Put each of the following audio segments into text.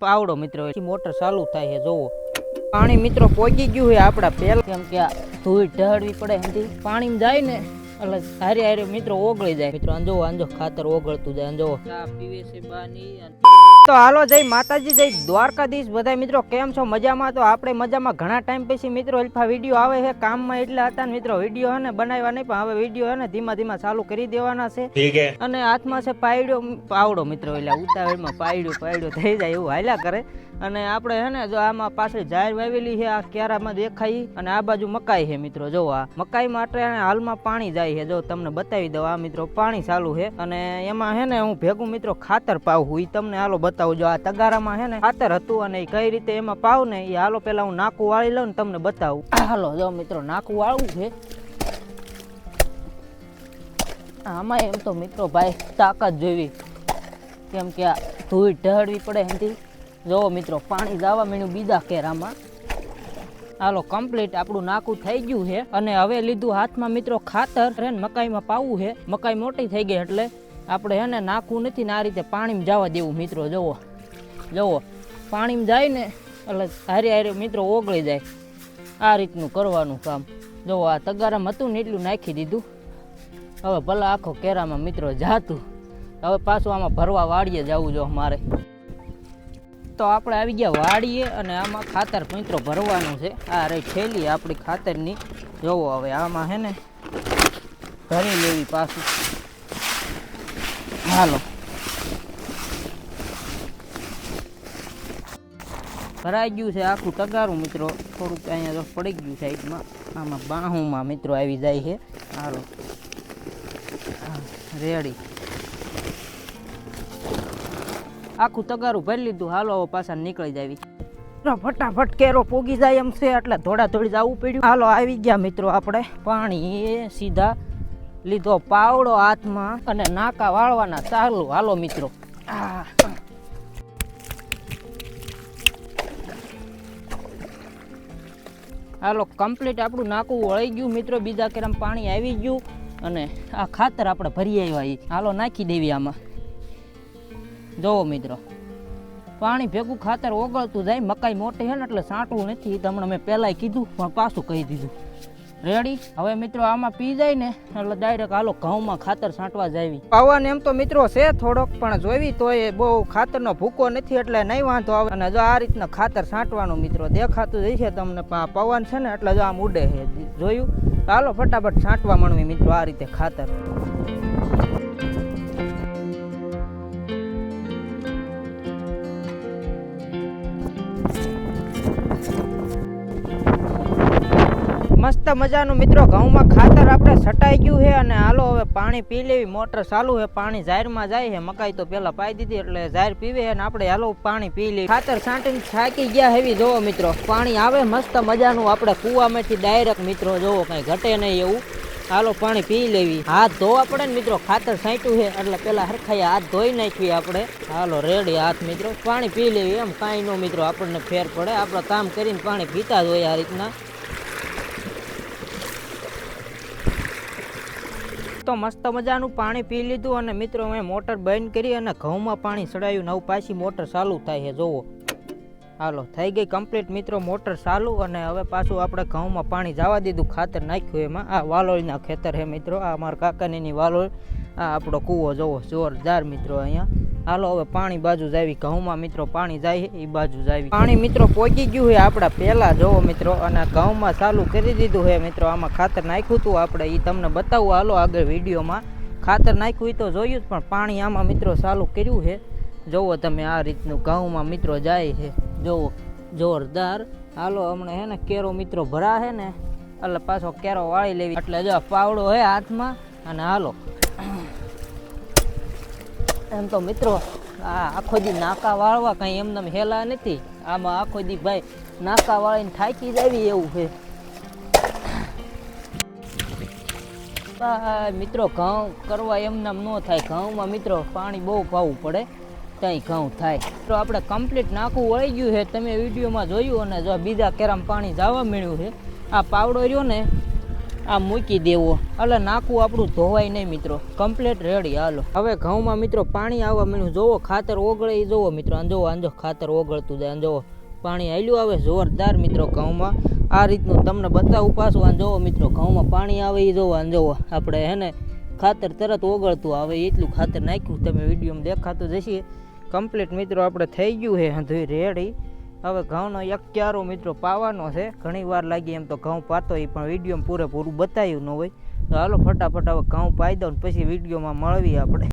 પાવડો મિત્રો મોટર ચાલુ થાય છે જોવો પાણી મિત્રો પોગી ગયું છે આપડા પેલ કેમ કે ધૂળ ઢળવી પડે હંધી પાણીમાં જાય ને એટલે હારે હારે મિત્રો ઓગળી જાય મિત્રો અંજો ખાતર ઓગળતું જાય અંજો ચા પીવે છે બાની તો હાલો જય માતાજી જય દ્વારકાધીશ બધા મિત્રો કેમ છો મજામાં તો આપણે મજામાં ઘણા ટાઈમ પછી મિત્રો અલ્ફા વિડીયો આવે છે કામમાં એટલા હતા ને મિત્રો વિડીયો હે ને બનાવ્યા નહીં પણ હવે વિડીયો હે ને ધીમા ધીમા ચાલુ કરી દેવાના છે ઠીક હે અને હાથમાં છે પાવડો મિત્રો એટલે ઉતાવળમાં પાયડ્યો થઈ જાય એવું હાલ્યા કરે અને આપણે હે ને જો આમાં પાછળ જાહેર વાવેલી છે આ ક્યારામાં દેખાય અને આ બાજુ મકાઈ છે મિત્રો જો આ મકાઈ માટે હાલમાં પાણી જાય છે જો તમને બતાવી દઉં આ મિત્રો પાણી ચાલુ છે અને એમાં હે ને હું ભેગું મિત્રો ખાતર પાવું એ તમને હાલો બતાવું જો આ તગારામાં હે ને ખાતર હતું અને કઈ રીતે એમાં પાવ ને એ હાલો પેલા હું નાકું વાળી લઉં ને તમને બતાવું હાલો જો મિત્રો નાકું વાળવું છે આમાં એમ તો મિત્રો ભાઈ તાકાત જોવી કેમ કે આ ધૂળ ઢળવી પડે એમથી જો મિત્રો પાણી જવા મીણું બીજા કેરામાં હાલો કમ્પ્લીટ આપણું નાકું થઈ ગયું છે અને હવે લીધું હાથમાં મિત્રો ખાતર હે ને મકાઈમાં પાવું છે મકાઈ મોટી થઈ ગઈ એટલે આપણે હે ને નાખવું નથી ને આ રીતે પાણીમાં જવા દેવું મિત્રો જુઓ પાણીમાં જાય ને એટલે હારે હારે મિત્રો ઓગળી જાય આ રીતનું કરવાનું કામ જુઓ આ તગારામાં હતું ને એટલું નાખી દીધું હવે ભલા આખો કેરામાં મિત્રો જાતું હવે પાછું આમાં ભરવા વાડીએ જવું જો મારે તો આપણે આવી ગયા વાડીએ અને આમાં ખાતર મિત્રો ભરવાનું છે આ રહી થેલી આપણી ખાતરની જોવો હવે આમાં હે ને ભરી લેવી પાછું હાલો ભરાઈ ગયું છે આખું તગારું મિત્રો થોડુંક અહીંયા તો પડી ગયું સાઈડમાં આમાં બાહુમાં મિત્રો આવી જાય છે હાલો રેડી આખું તગારું ભરી લીધું હાલો હવે પાછા નીકળી જાવી ફટાફટ કેરો પોગી જાય એમ છે એટલે થોડી જવું પડ્યું હાલો આવી ગયા મિત્રો આપણે પાણી સીધા લીધો પાવડો હાથમાં અને નાકા વાળવાના ચાલુ હાલો મિત્રો હાલો કમ્પ્લીટ આપણું નાકું વળી ગયું મિત્રો બીજા કેરામ પાણી આવી ગયું અને આ ખાતર આપણે ભરી આવ્યા હાલો નાખી દેવી આમાં જોવો મિત્રો પાણી ભેગું ખાતર ઓગળતું જાય મકાઈ મોટી છે ને એટલે સાંટવું નથી તમને મેં પહેલાં કીધું પણ પાછું કહી દીધું રેડી હવે મિત્રો આમાં પી જાય ને એટલે ડાયરેક્ટ હાલો ઘઉંમાં ખાતર છાંટવા જાવી પાવાને એમ તો મિત્રો છે થોડોક પણ જોવી તો એ બહુ ખાતરનો ભૂકો નથી એટલે નહીં વાંધો આવે અને જો આ રીતના ખાતર છાંટવાનું મિત્રો દેખાતું જશે તમને પવન છે ને એટલે જો આમ ઉડે છે જોયું હાલો ફટાફટ છાંટવા માંડવી મિત્રો આ રીતે ખાતર મસ્ત મજાનું મિત્રો ઘઉંમાં ખાતર આપણે છટાઈ ગયું છે અને હાલો હવે પાણી પી લેવી મોટર ચાલુ છે પાણી જાહેરમાં જાય છે મકાઈ તો પેલા પાઈ દીધી એટલે જાહેર પીવે અને આપણે હાલો પાણી પી લેવી ખાતર છાંટીને થાકી ગયા હેવી જોવો મિત્રો પાણી આવે મસ્ત મજાનું આપણે કૂવામાંથી ડાયરેક્ટ મિત્રો જોવો કઈ ઘટે નહીં એવું હાલો પાણી પી લેવી હાથ ધોવા પડે ને મિત્રો ખાતર છાંટ્યું છે એટલે પેલા હરખાઈ હાથ ધોઈ નાખવી આપણે હાલો રેડી હાથ મિત્રો પાણી પી લેવી એમ કાંઈ નો મિત્રો આપણને ફેર પડે આપણે કામ કરીને પાણી પીતા જ હોય આ રીતના તો મસ્ત મજાનું પાણી પી લીધું અને મિત્રો મેં મોટર બંધ કરી અને ઘઉંમાં પાણી ચડાવ્યું નવ પાછી મોટર ચાલુ થાય છે જોવો હાલો થઈ ગઈ કમ્પ્લીટ મિત્રો મોટર ચાલુ અને હવે પાછું આપણે ઘઉંમાં પાણી જવા દીધું ખાતર નાખ્યું એમાં આ વાલોળના ખેતર છે મિત્રો આ મારા કાકાની વાલોળ આ આપણો કૂવો જોવો જોરદાર મિત્રો અહીંયા હાલો હવે પાણી બાજુ જાવી ઘઉંમાં મિત્રો પાણી જાય એ બાજુ જાવી પાણી મિત્રો પોગી ગયું છે આપણા પહેલા જોવો મિત્રો અને ઘઉંમાં ચાલુ કરી દીધું છે મિત્રો આમાં ખાતર નાખ્યું હતું આપણે એ તમને બતાવું હાલો આગળ વિડીયોમાં ખાતર નાખ્યું તો જોયું પણ પાણી આમાં મિત્રો ચાલુ કર્યું છે જોવો તમે આ રીતનું ઘઉંમાં મિત્રો જાય છે જોવો જોરદાર હાલો હમણાં હે ને કેરો મિત્રો ભરા છે ને એટલે પાછો કેરો વાળી લેવી એટલે જો પાવડો હે હાથમાં અને હાલો એમ તો મિત્રો આ આખો દી નાકા વાળવા કઈ એમને હેલા નથી આમાં આખો દી ભાઈ નાકા વાળીને થાકી જાવી એવું છે મિત્રો ઘઉં કરવા એમને ન થાય ઘઉંમાં મિત્રો પાણી બહુ પાવું પડે ત્યાં ઘઉં થાય તો આપણે કમ્પ્લીટ નાકું વળી ગયું છે તમે વિડીયોમાં જોયું અને જો બીજા કેરામ પાણી જવા મળ્યું છે આ પાવડો રહ્યો ને આ મૂકી દેવો એટલે નાખવું આપણું ધોવાય નહીં મિત્રો, કમ્પ્લીટ રેડી. હાલો હવે ઘઉંમાં મિત્રો પાણી આવવા મળ્યું. જોવો ખાતર ઓગળે એ જોવો મિત્રો, આંજો આંજો ખાતર ઓગળતું જાય. આંજો પાણી આવેલું આવે જોરદાર મિત્રો ઘઉંમાં. આ રીતનું તમને બતાવું પાછું. આંજો મિત્રો ઘઉંમાં પાણી આવે એ જોવો. આંજો આપણે હે ને ખાતર તરત ઓગળતું આવે એટલું ખાતર નાખ્યું, તમે વિડીયોમાં દેખાતું જશે. કમ્પ્લીટ મિત્રો આપણે થઈ ગયું છે હંધુય રેડી. હવે ઘઉંનો એક ક્યારો મિત્રો પાવાનો છે. ઘણી વાર લાગી એમ તો ઘઉં પાતો એ પણ વિડીયોમાં પૂરેપૂરું બતાવ્યું ન હોય. તો હાલો ફટાફટ હવે ઘઉં પાઈ દો ને પછી વિડીયોમાં મળવી આપણે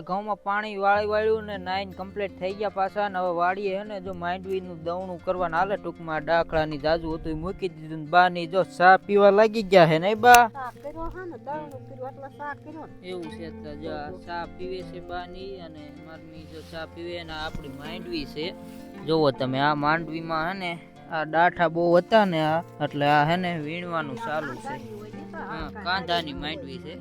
ઘઉંમાં પાણી વાળ્યું ને નાઈન કમ્પ્લીટ થઈ ગયા પાછા. ને હવે વાળીએ હે ને જો માંડવીનું દવણું કરવાનું હાલે ટૂંકમાં. ડાકડાની જાજુ હતું એ મૂકી દીધું. બા ની જો ચા પીવા લાગી ગયા હે ને બા, એવું છે. તો જો ચા પીવે છે બા ની અને મારી જો ચા પીવે ને આપણી માંડવી છે. જોવો તમે આ માંડવીમાં હે ને આ ડાઠા બહુ હતા ને આ એટલે આ હે ને વીણવાનું ચાલુ છે. હા કાંધાની માંડવી છે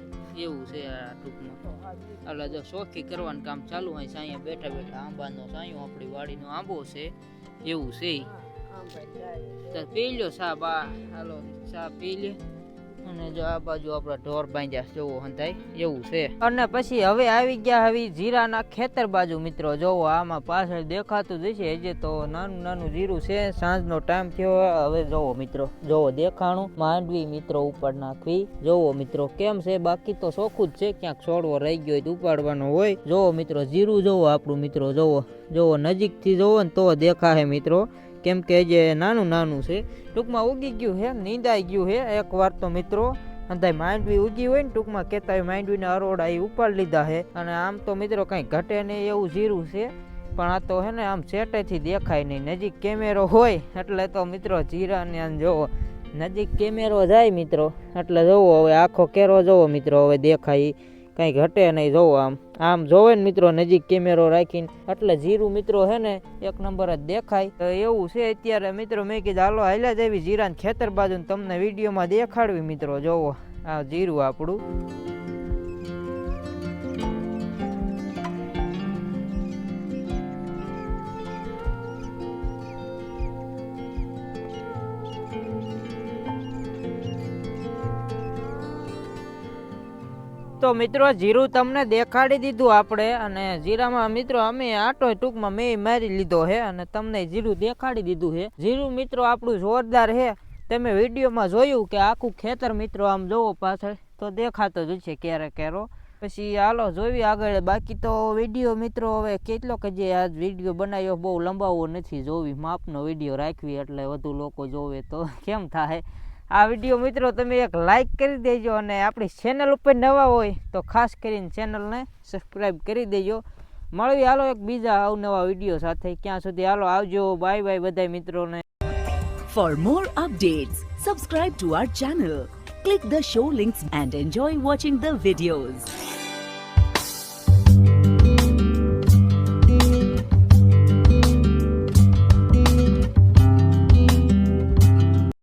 એવું છે આ ટૂંકમાં. એટલે જો શોખી કરવાનું કામ ચાલુ હોય. સાંયા બેઠા બેઠા આંબાનો સાંયો આપણી વાડીનો આંબો છે એવું છે. તો પી લ્યો ચા બા, હાલો ચા પી લે. અને જો આ બાજુ આપણા ઢોર બાંધ્યા જોવો હંધાય એવું છે. અને પછી હવે આવી ગયા હવે જીરાના ખેતર બાજુ મિત્રો. જોવો આમાં પાછળ દેખાતું જશે હજી તો નાનું નાનું જીરું છે. સાંજનો ટાઈમ થયો હવે જોવો મિત્રો, જોવો દેખાણું માંડવી મિત્રો ઉપર નાખવી. જોવો મિત્રો કેમ છે, બાકી તો ચોખ્ખું જ છે. ક્યાંક છોડવો રહી ગયો હોય તો ઉપાડવાનો હોય. જોવો મિત્રો જીરું જોવો આપણું મિત્રો. જોવો જોવો નજીકથી જોવો ને તો દેખાશે મિત્રો, કેમ કે જે નાનું નાનું છે ટૂંકમાં ઉગી ગયું છે, નીંદાઈ ગયું છે એક વાર તો મિત્રો. અંધાય માંડવી ઉગી હોય ને ટૂંકમાં કેતા માંડવીને અરોડા એ ઉપાડી લીધા છે. અને આમ તો મિત્રો કઈ ઘટે નહીં એવું જીરું છે, પણ આ તો હે ને આમ સેટેથી દેખાય નહીં. નજીક કેમેરો હોય એટલે તો મિત્રો જીરાને આમ જોવો નજીક કેમેરો જાય મિત્રો એટલે જોવો હવે આખો કેરો જોવો મિત્રો હવે દેખાય કઈ ઘટે નહીં. જોવો આમ આમ જોવે ને મિત્રો નજીક કેમેરો રાખીને એટલે જીરું મિત્રો હે ને એક નંબર જ દેખાય. તો એવું છે અત્યારે મિત્રો. મેં કીધું હાલો હાલ્યા જ એવી જીરાને ખેતર બાજુ તમને વિડીયોમાં દેખાડવી મિત્રો. જોવો આ જીરું આપણું. તો મિત્રો જીરું તમને દેખાડી દીધું આપણે. અને જીરામાં મિત્રો અમે આટો ટૂંકમાં મેં મારી લીધો છે અને તમને જીરું દેખાડી દીધું છે. જીરું મિત્રો આપણું જોરદાર છે. તમે વિડીયોમાં જોયું કે આખું ખેતર મિત્રો આમ જોવો પાછળ તો દેખાતો જ છે કેરે કેરો. પછી હાલો જોવી આગળ. બાકી તો વિડીયો મિત્રો હવે કેટલો કે જે આ વિડીયો બનાવ્યો બહુ લંબાવો નથી. જોવી માપનો વિડીયો રાખવી એટલે વધુ લોકો જોવે તો કેમ થાય. આ વિડીયો મિત્રો તમે એક લાઈક કરી દેજો અને આપણી ચેનલ ઉપર નવા હોય તો ખાસ કરીને ચેનલને સબસ્ક્રાઈબ કરી દેજો. મળવી હાલો એક બીજા અવનવા વિડીયો સાથે. ક્યાં સુધી હાલો આવજો. બાય બાય બધા મિત્રોને. For more updates, subscribe to our channel, click the show links and enjoy watching the videos.